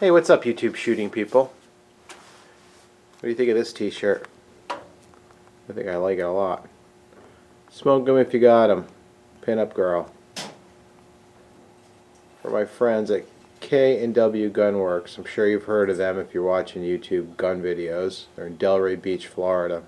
Hey, what's up, YouTube shooting people? What do you think of this t-shirt? I think I like it a lot. Smoke 'em if you got 'em. Pin-up girl. For my friends at K&W Gunworks. I'm sure you've heard of them if you're watching YouTube gun videos. They're in Delray Beach, Florida.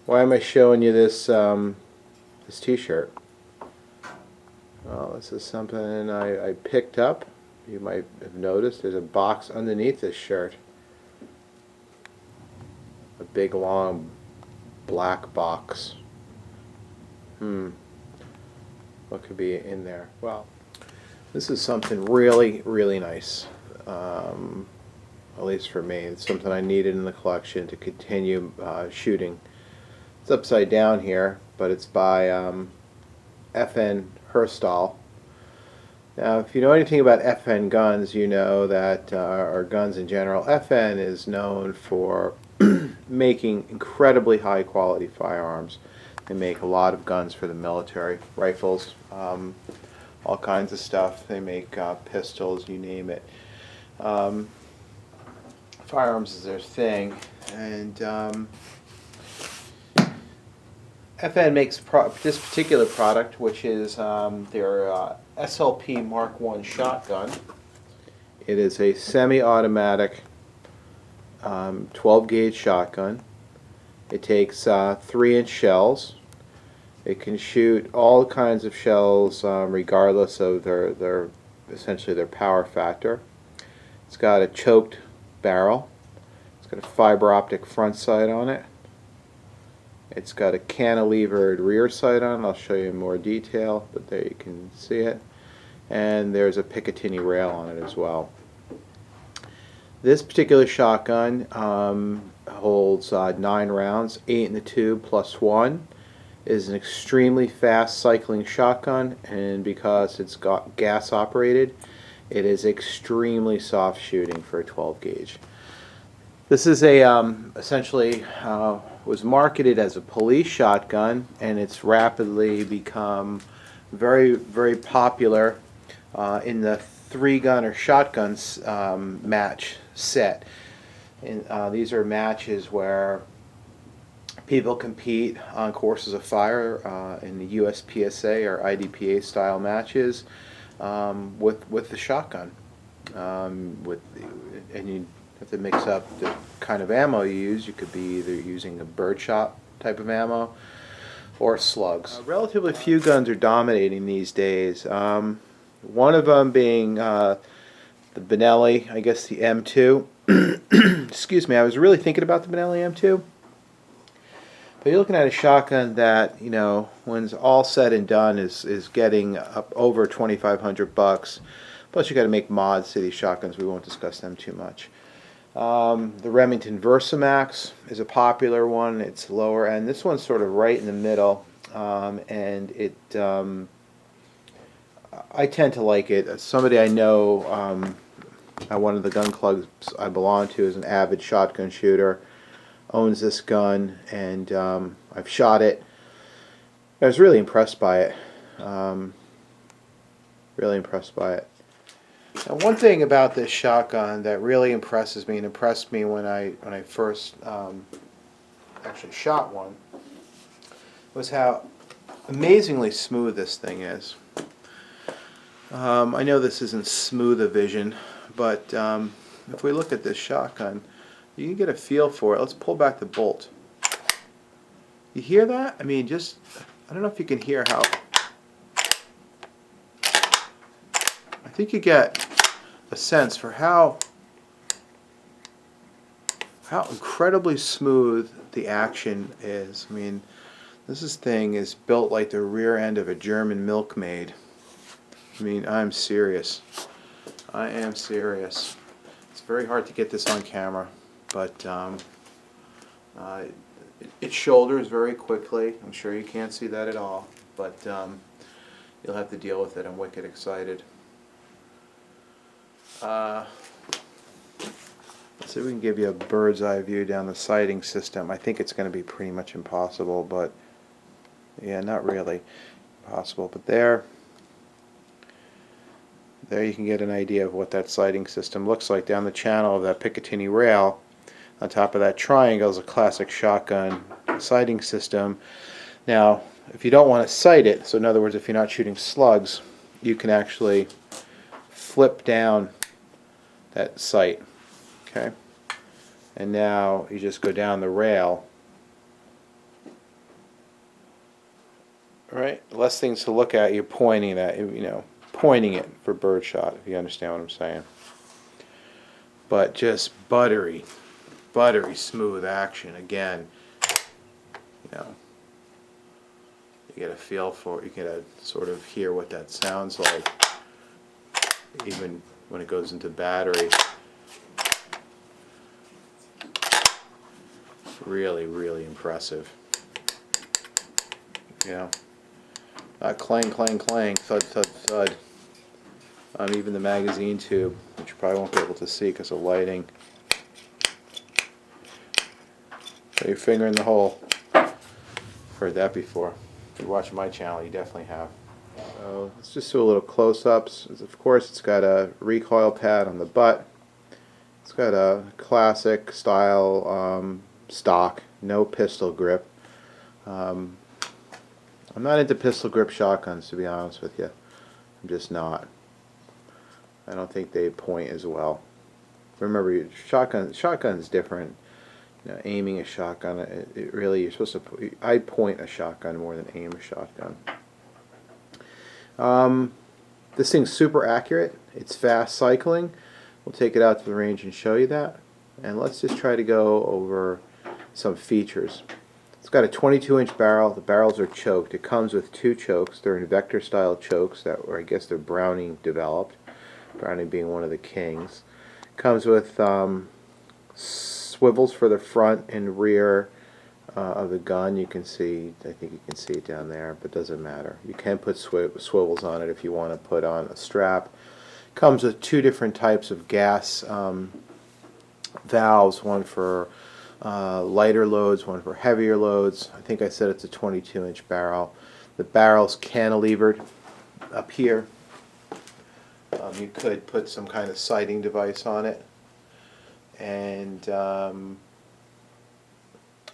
Why am I showing you this this t-shirt? Well, this is something I picked up. You might have noticed there's a box underneath this shirt. A big long black box. What could be in there? Well, this is something really, really nice. At least for me, it's something I needed in the collection to continue shooting. It's upside down here, but it's by FN Herstal. Now, if you know anything about FN guns, you know that, or guns in general, FN is known for making incredibly high quality firearms. They make a lot of guns for the military, rifles, all kinds of stuff. They make pistols, you name it. Firearms is their thing, and FN makes this particular product, which is their SLP Mk1 shotgun. It is a semi-automatic 12 gauge shotgun. It takes 3-inch shells. It can shoot all kinds of shells regardless of their essentially their power factor. It's got a choked barrel. It's got a fiber optic front sight on it. It's got a cantilevered rear sight on it. I'll show you in more detail, but there you can see it. And there's a Picatinny rail on it as well. This particular shotgun holds 9 rounds, 8 in the tube plus 1. It is an extremely fast cycling shotgun, and because it's got gas operated, it is extremely soft shooting for a 12 gauge. This is a essentially was marketed as a police shotgun, and it's rapidly become very, very popular in the 3-gun or shotguns match set. And these are matches where people compete on courses of fire in the USPSA or IDPA style matches with the shotgun. And you have to mix up the kind of ammo you use. You could be either using a birdshot type of ammo or slugs. Relatively few guns are dominating these days. One of them being the Benelli, I guess the M2. Excuse me, I was really thinking about the Benelli M2. But you're looking at a shotgun that, you know, when it's all said and done is getting up over $2,500. Plus you got to make mods to these shotguns. We won't discuss them too much. The Remington Versamax is a popular one. It's lower end. This one's sort of right in the middle, and it I tend to like it. Somebody I know at one of the gun clubs I belong to is an avid shotgun shooter, owns this gun, and I've shot it. I was really impressed by it. Really impressed by it. Now, one thing about this shotgun that really impresses me, and impressed me when I first actually shot one, was how amazingly smooth this thing is. I know this isn't smooth-o-vision, but if we look at this shotgun, you can get a feel for it. Let's pull back the bolt. You hear that? I mean, just, I don't know if you can hear how, I think you get a sense for how incredibly smooth the action is. I mean, this thing is built like the rear end of a German milkmaid. I mean, I'm serious. I am serious. It's very hard to get this on camera, but it shoulders very quickly. I'm sure you can't see that at all, but you'll have to deal with it. I'm wicked excited. Let's see if we can give you a bird's eye view down the sighting system. I think it's going to be pretty much impossible, but yeah, not really impossible. But there, there you can get an idea of what that sighting system looks like down the channel of that Picatinny rail. On top of that triangle is a classic shotgun sighting system. Now, if you don't want to sight it, so in other words, if you're not shooting slugs, you can actually flip down that sight. Okay? And now you just go down the rail. Right? Less things to look at, you're pointing at, pointing it for birdshot, if you understand what I'm saying. But just buttery smooth action. Again, you get a feel for it. You get a sort of hear what that sounds like, even when it goes into battery. Really, really impressive. Not clang, clang, clang, thud, thud, thud. Even the magazine tube, which you probably won't be able to see because of lighting. Put your finger in the hole. Heard that before. If you watch my channel, you definitely have. So let's just do a little close-ups. Of course, it's got a recoil pad on the butt. It's got a classic style stock, no pistol grip. I'm not into pistol grip shotguns, to be honest with you. I'm just not. I don't think they point as well. Remember, shotgun's different. Aiming a shotgun, it really, you're supposed to. I point a shotgun more than aim a shotgun. This thing's super accurate. It's fast cycling. We'll take it out to the range and show you that. And let's just try to go over some features. It's got a 22-inch barrel. The barrels are choked. It comes with 2 chokes. They're Invector style chokes that were, I guess, they're Browning developed. Browning being one of the kings. Comes with swivels for the front and rear of the gun. You can see, I think you can see it down there, but it doesn't matter. You can put swivels on it if you want to put on a strap. Comes with 2 different types of gas valves, one for lighter loads, one for heavier loads. I think I said it's a 22-inch barrel. The barrel's cantilevered up here. You could put some kind of sighting device on it. And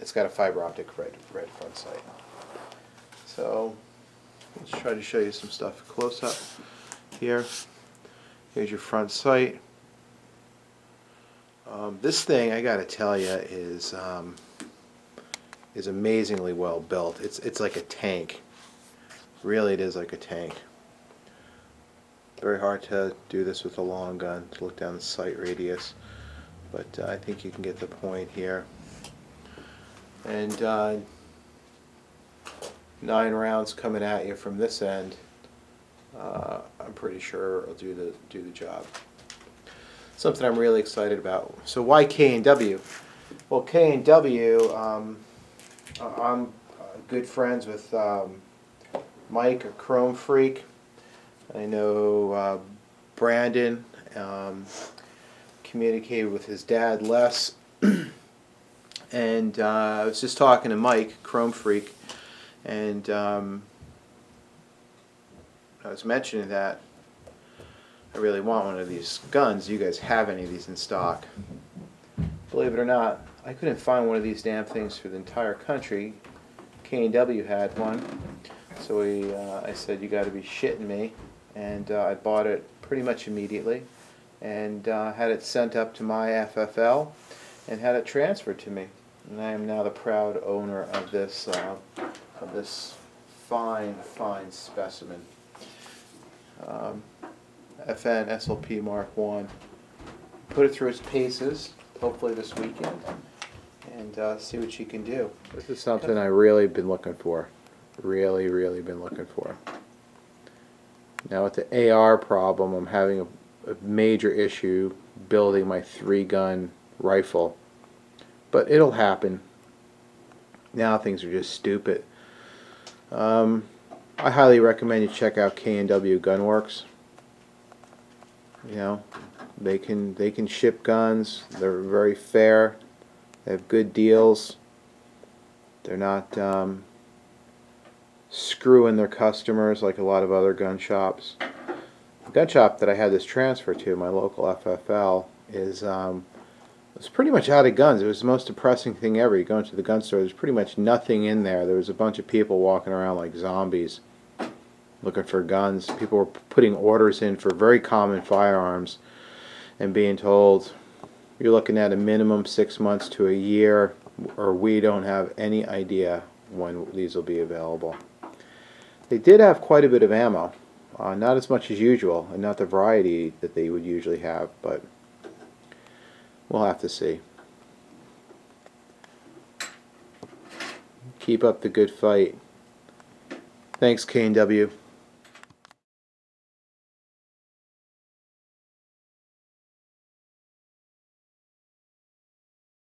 it's got a fiber optic red front sight. So let's try to show you some stuff close up here. Here's your front sight. This thing, I gotta tell you, is amazingly well built. It's like a tank. Really, it is like a tank. Very hard to do this with a long gun, to look down the sight radius, but I think you can get the point here. And 9 rounds coming at you from this end. I'm pretty sure it'll do the job. Something I'm really excited about. So why K&W? Well, K&W, I'm good friends with Mike, a Chrome Freak. I know Brandon communicated with his dad, Les, and I was just talking to Mike, Chrome Freak, and I was mentioning that I really want one of these guns. Do you guys have any of these in stock? Believe it or not, I couldn't find one of these damn things for the entire country. K&W had one, so I said, you got to be shitting me, and I bought it pretty much immediately, and had it sent up to my FFL, and had it transferred to me, and I am now the proud owner of this fine specimen. FN SLP Mk1. Put it through its paces, hopefully this weekend, and see what you can do. This is something I really been looking for. Really been looking for. Now with the AR problem, I'm having a major issue building my 3-gun rifle. But it'll happen. Now things are just stupid. I highly recommend you check out K&W Gunworks. You know, they can ship guns. They're very fair. They have good deals. They're not screwing their customers like a lot of other gun shops. gun shop that I had this transfer to, my local FFL, is was pretty much out of guns. It was the most depressing thing ever. You go into the gun store, there's pretty much nothing in there. There was a bunch of people walking around like zombies looking for guns. People were putting orders in for very common firearms and being told, you're looking at a minimum 6 months to a year, or we don't have any idea when these will be available. They did have quite a bit of ammo. Not as much as usual, and not the variety that they would usually have, but we'll have to see. Keep up the good fight. Thanks, K&W.